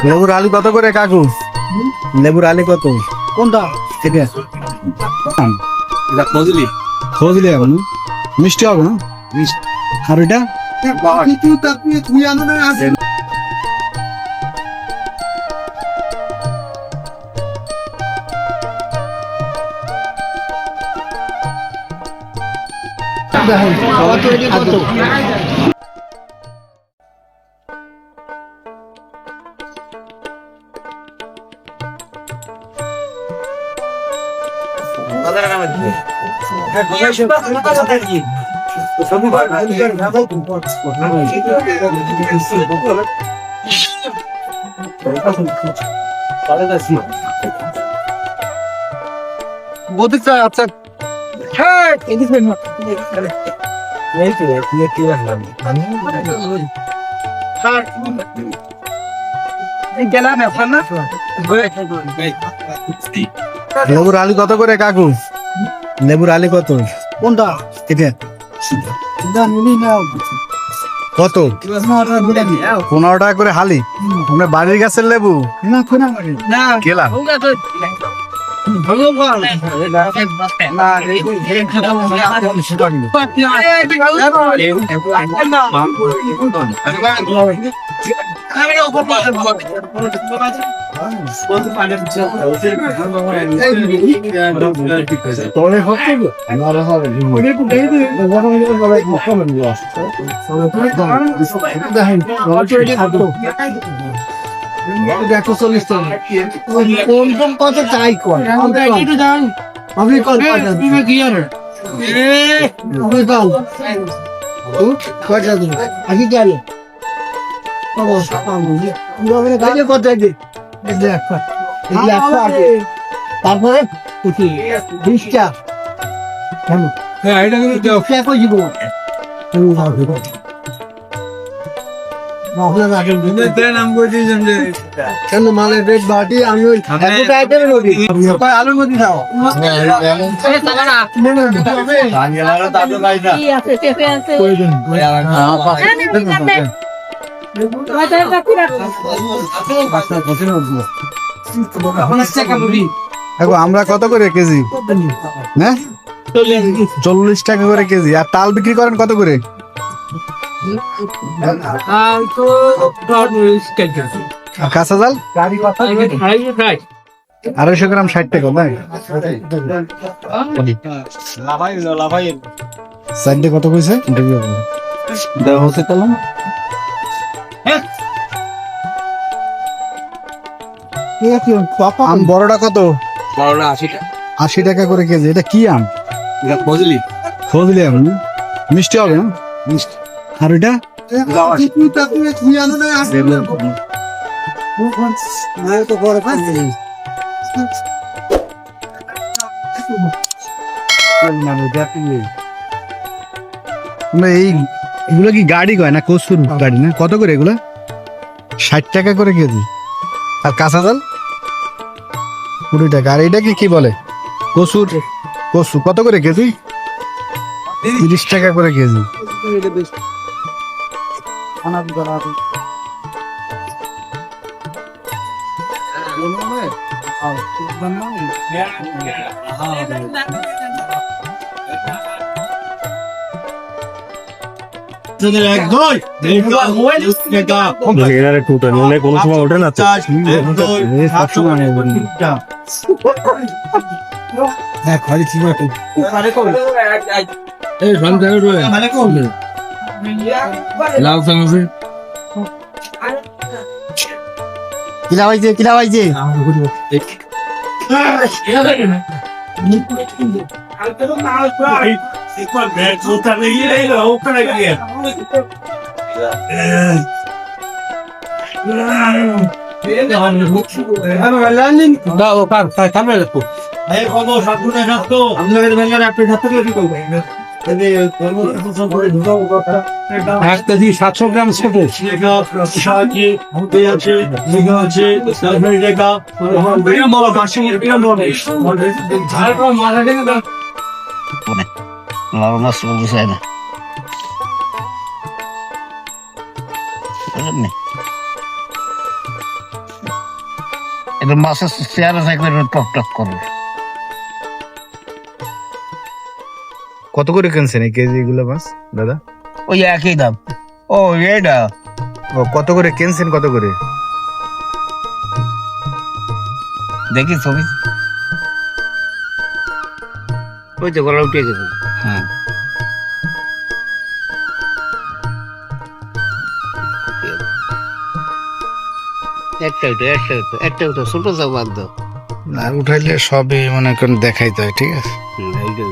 লেবুর আলু কত করে কাকু? লেবুর আলু কত? কোনটা? এটা ফজলি খোঁজলে এখন মিষ্টি হবে না? আর এটা তুই আনো না আছে খাওয়া তৈরি কত? বলতে আচ্ছা হ্যাঁ এদিকে গেলাম এখন না লেবুর আলু কত করে কাকু? লেবুর আলু কত? কোনটা? এটা নিলি নাও কত? 15 টাকা করে হালি। আমরা বাড়ির গাছের লেবু না কোনা মারি না গেলাম। কত চাই কর আপনি কল কি আর কয়টা দিন আগে গেলে তারপরে 20টা মালের রেট বাটি আমি ওই আলুর মধ্যে খাও আমরা কত করে কেজি? হ্যাঁ 40 টাকা করে কেজি। আর তাল বিক্রি করেন কত করে? কাঁচা জাল 250 গ্রাম 60 টাকা। সাইডে কত কইছে? আম বড়টা কত? 80 টাকা করে কেজি। এটা কি আম? ফজলি খোঁজলে আম না? মিষ্টি হবে না? আর এটা এগুলো কি গাড়ি কয় না কসুর গাড়ি না? কত করে এগুলো? 60 টাকা করে কেজি। আর কাঁচা জাল 20 টাকা। আর এটা কি বলে? কসুর কসু কত করে কেজি? 30 টাকা করে কেজি। কোনো সময় ওঠে না হ্যাঁ খালি চিবা কিলা পাইছে কিলা পাইছে এক কেজি 700 গ্রাম ছোট এটা মাছের চেহারা থাকবে টক টক করে। কত করে কিনছেন এই কেজি এগুলো মাছ দাদা? ওই একই দাম। ও এইটা ও কত করে কিনছেন, কত করে? দেখি ছবি, ওই তো গলা উঠে গেছে। হ্যাঁ একটা ছোট চাপ বাদ দাও। আর উঠাইলে সবই মনে করেন দেখাইতে হয়, ঠিক আছে। এইটা